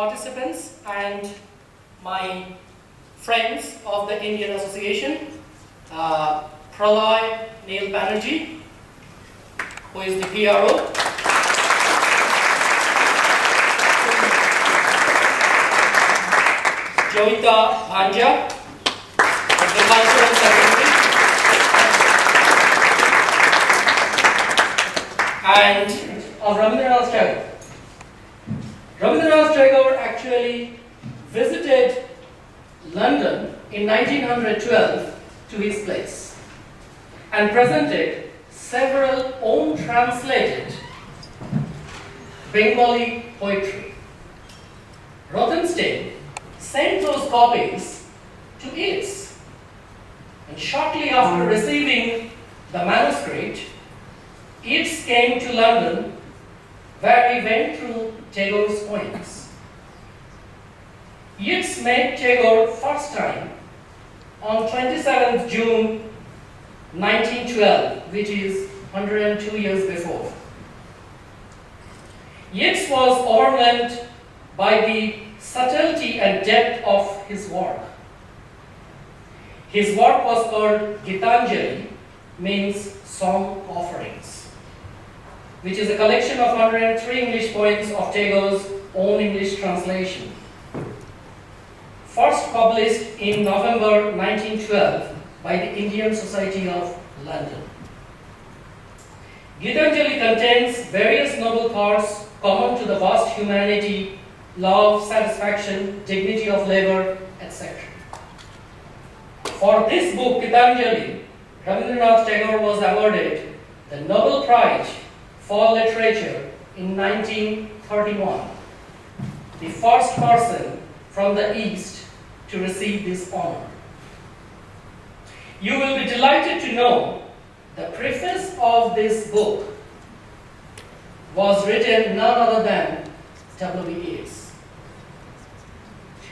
participants and my friends of the Indian Association, Pralay Neil Banerjee, who is the PRO, Joita Bhanja, the Cultural Secretary, and of Rabindranath Tagore. Rabindranath Tagore actually visited London in 1912 to his place and presented several own translated Bengali poetry. Rothenstein sent those copies to Yeats, and shortly after receiving the manuscript, Yeats came to London, where he went through Tagore's poems. Yeats met Tagore first time on 27th June 1912, which is 102 years before. Yeats was overwhelmed by the subtlety and depth of his work. His work was called Gitanjali, means song offerings, which is a collection of 103 English poems of Tagore's own English translation. First published in November 1912 by the Indian Society of London. Gitanjali contains various noble thoughts common to the vast humanity: love, satisfaction, dignity of labor, etc. For this book, Gitanjali, Rabindranath Tagore was awarded the Nobel Prize for Literature in 1931, the first person from the East to receive this honor. You will be delighted to know the preface of this book was written none other than WB Yeats.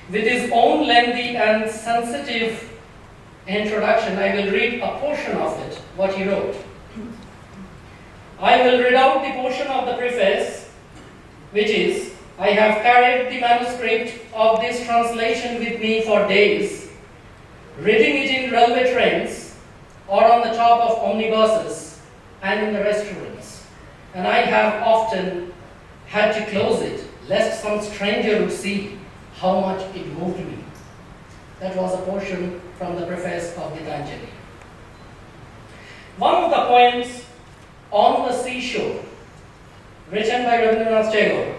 With his own lengthy and sensitive introduction, I will read a portion of it, what he wrote. I will read out the portion of the preface, which is, I have carried the manuscript of this translation with me for days, reading it in railway trains or on the top of omnibuses and in the restaurants. And I have often had to close it, lest some stranger would see how much it moved me. That was a portion from the preface of Gitanjali. One of the poems, On the Seashore, written by Rabindranath Tagore,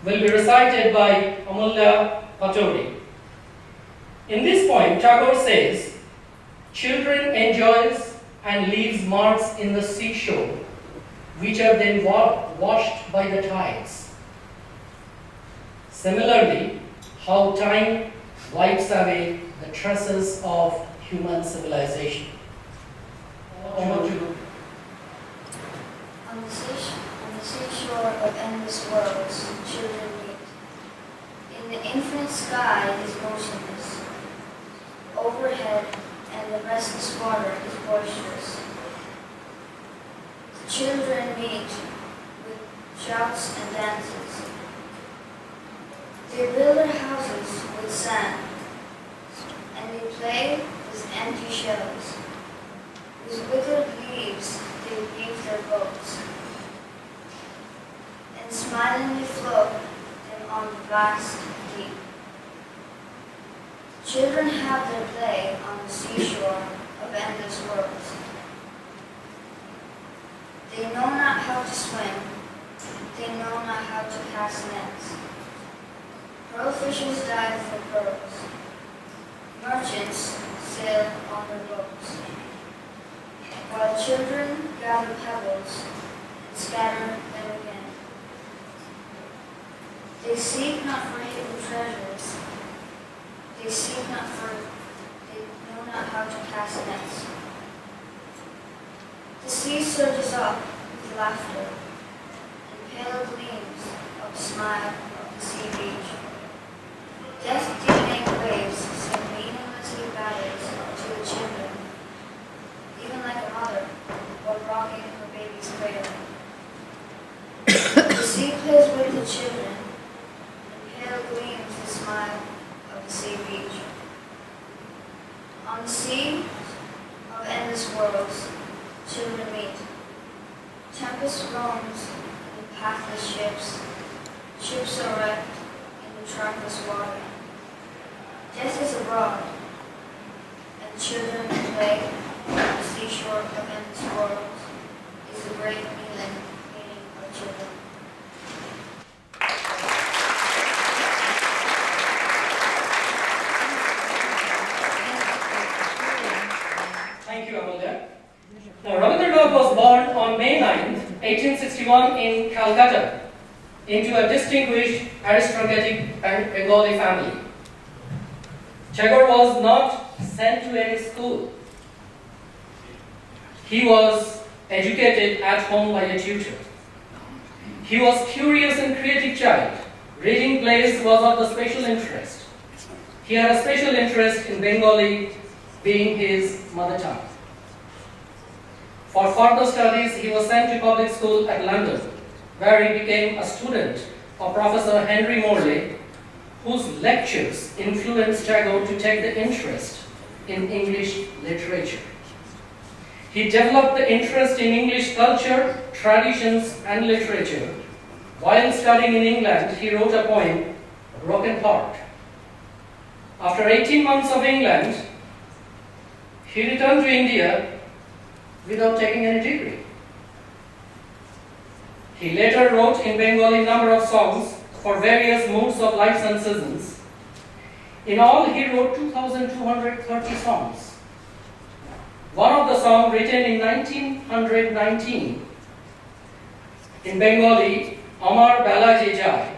will be recited by Amulya Pachauri. In this poem, Tagore says, children enjoys and leaves marks in the seashore, which are then washed by the tides. Similarly, how time wipes away the traces of human civilization. On the seashore of endless worlds, children meet. In the infinite sky is motionless. Overhead and the restless water is boisterous. The children meet with shouts and dances. They build their houses with sand, and they play with empty shells. With withered leaves they weave their boats, and smilingly float them on the vast deep. Children have their play on the seashore of endless worlds. They know not how to swim, they know not how to cast nets. Pearl fishers dive for pearls. Merchants sail on their boats, while children gather pebbles and scatter them again. They seek not for hidden treasures. They seek not for, they know not how to cast nets. The sea surges up with laughter and pale gleams of the smile of the sea beach. Death-dealing waves sing meaninglessly ballads to the children, even like a mother while rocking her baby's cradle. The sea plays with the children, and pale gleams sea of endless worlds, children meet. Tempest roams in pathless ships, ships are wrecked in the trackless water. Death is abroad, and children play on the seashore of endless worlds is the great meaning of children. Thank you, Amulya. Now, Rabindranath was born on May 9, 1861 in Calcutta into a distinguished aristocratic Bengali family. Tagore was not sent to any school. He was educated at home by a tutor. He was curious and creative child. Reading plays was of the special interest. He had a special interest in Bengali being his mother tongue. For further studies, he was sent to public school at London, where he became a student of Professor Henry Morley, whose lectures influenced Tagore to take the interest in English literature. He developed the interest in English culture, traditions, and literature. While studying in England, he wrote a poem, Broken Heart. After 18 months of England, he returned to India without taking any degree. He later wrote in Bengali a number of songs for various moods of life and seasons. In all, he wrote 2,230 songs. One of the songs written in 1919 in Bengali, Amar Bela Je Jai.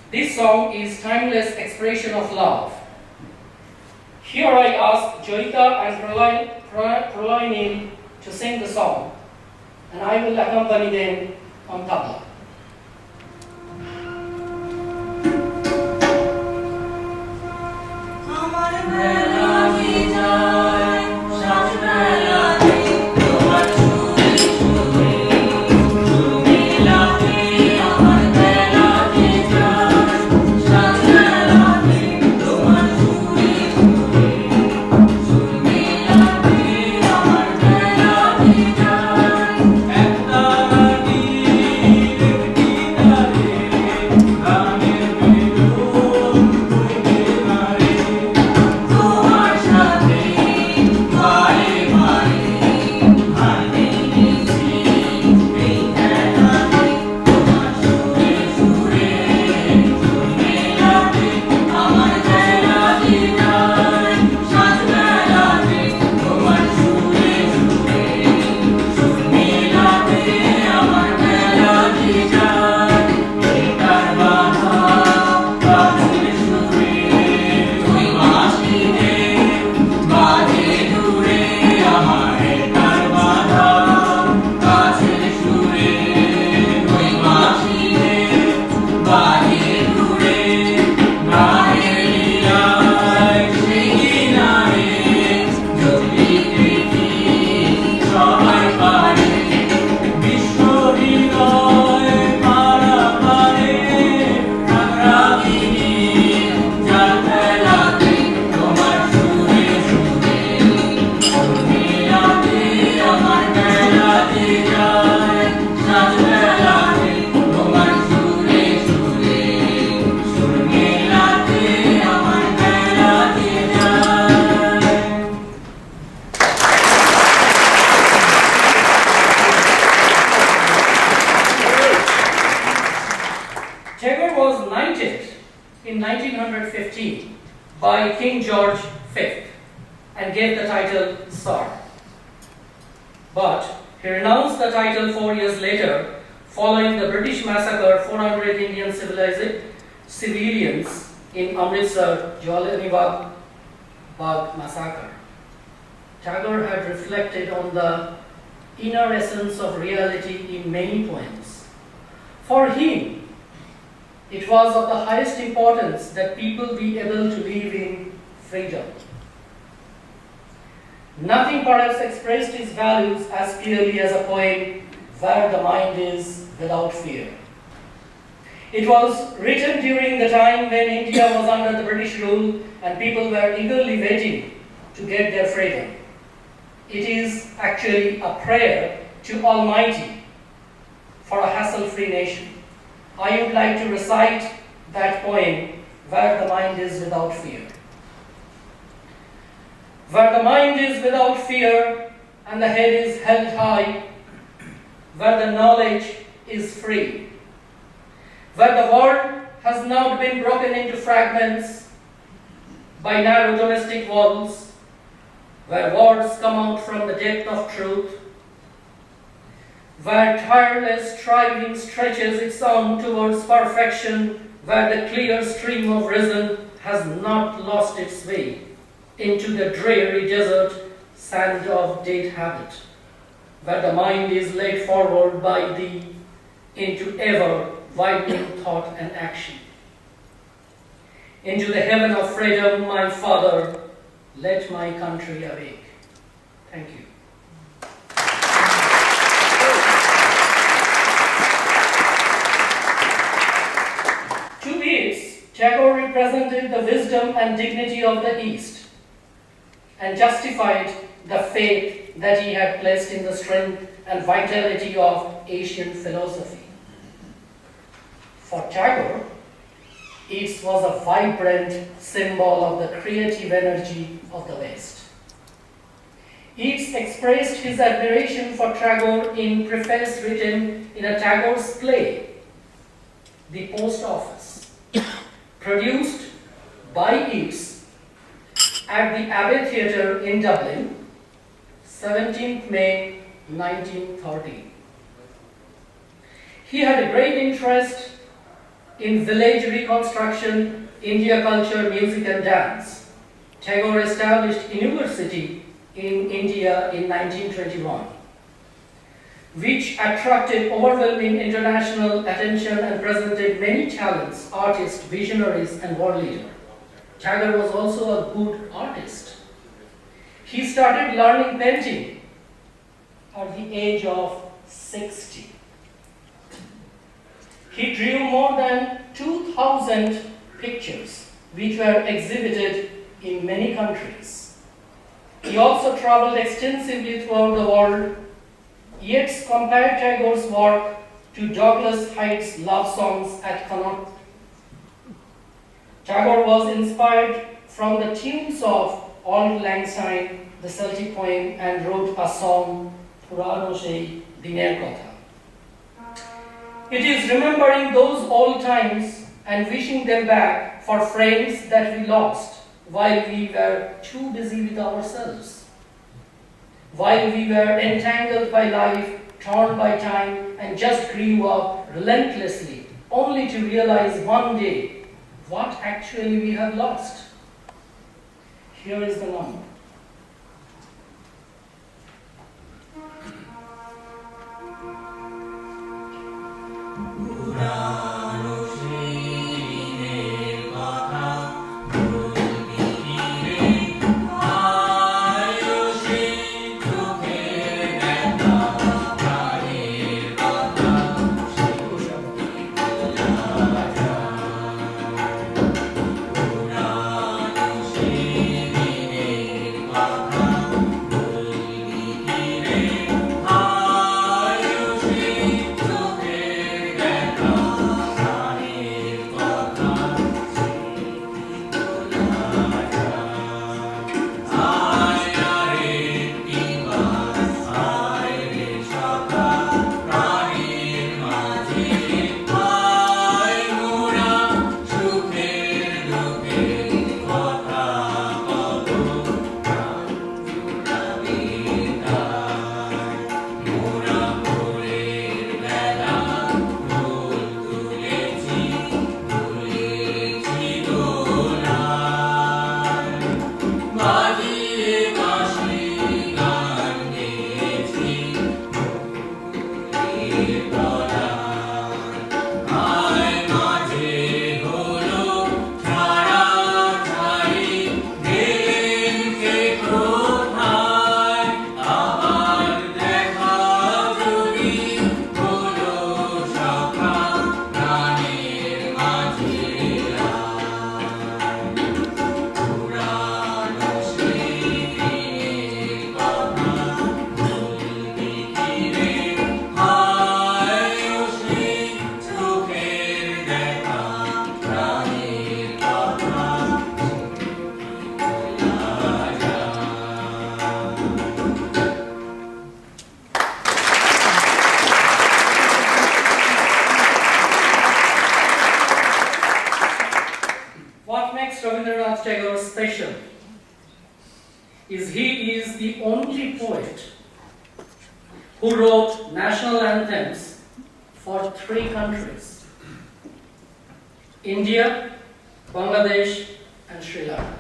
This song is timeless expression of love. Here I ask Joyita and Prolynil to sing the song, and I will accompany them on tabla. Tagore was knighted in 1915 by King George V and gave the title Sir. But he renounced the title 4 years later following the British massacre 400 Indian civilians in Amritsar Jallianwala Bagh massacre. Tagore had reflected on the inner essence of reality in many poems. For him, it was of the highest importance that people be able to live in freedom. Nothing perhaps expressed his values as clearly as a poem where the mind is without fear. It was written during the time when India was under the British rule and people were eagerly waiting to get their freedom. It is actually a prayer to Almighty for a hassle-free nation. I would like to recite that poem, Where the Mind is Without Fear. Where the mind is without fear and the head is held high, where the knowledge is free, where the world has not been broken into fragments by narrow domestic walls, where words come out from the depth of truth, where tireless striving stretches its arm towards perfection, where the clear stream of reason has not lost its way into the dreary desert sand of dead habit, where the mind is led forward by thee into ever-widening thought and action. Into the heaven of freedom, my Father, let my country awake. Thank you. To Yeats, Tagore represented the wisdom and dignity of the East and justified the faith that he had placed in the strength and vitality of Asian philosophy. For Tagore, Yeats was a vibrant symbol of the creative energy of the West. Yeats expressed his admiration for Tagore in preface written in a Tagore's play, The Post Office, produced by Yeats at the Abbey Theatre in Dublin, 17th May 1930. He had a great interest in village reconstruction, India culture, music and dance. Tagore established a university in India in 1921, which attracted overwhelming international attention and presented many talents, artists, visionaries and world leaders. Tagore was also a good artist. He started learning painting at the age of 60. He drew more than 2,000 pictures, which were exhibited in many countries. He also traveled extensively throughout the world. Yeats compared Tagore's work to Douglas Hyde's love songs at Connaught. Tagore was inspired from the tunes of Auld Lang Syne, the Celtic poem, and wrote a song, Purano Sei Diner Kotha. It is remembering those old times and wishing them back for friends that we lost while we were too busy with ourselves, while we were entangled by life, torn by time, and just grew up relentlessly, only to realize one day what actually we have lost. Here is the number. is the only poet who wrote national anthems for 3 countries: India, Bangladesh, and Sri Lanka.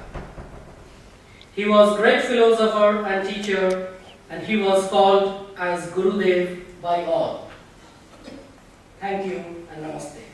He was a great philosopher and teacher, and he was called as Gurudev by all. Thank you and namaste.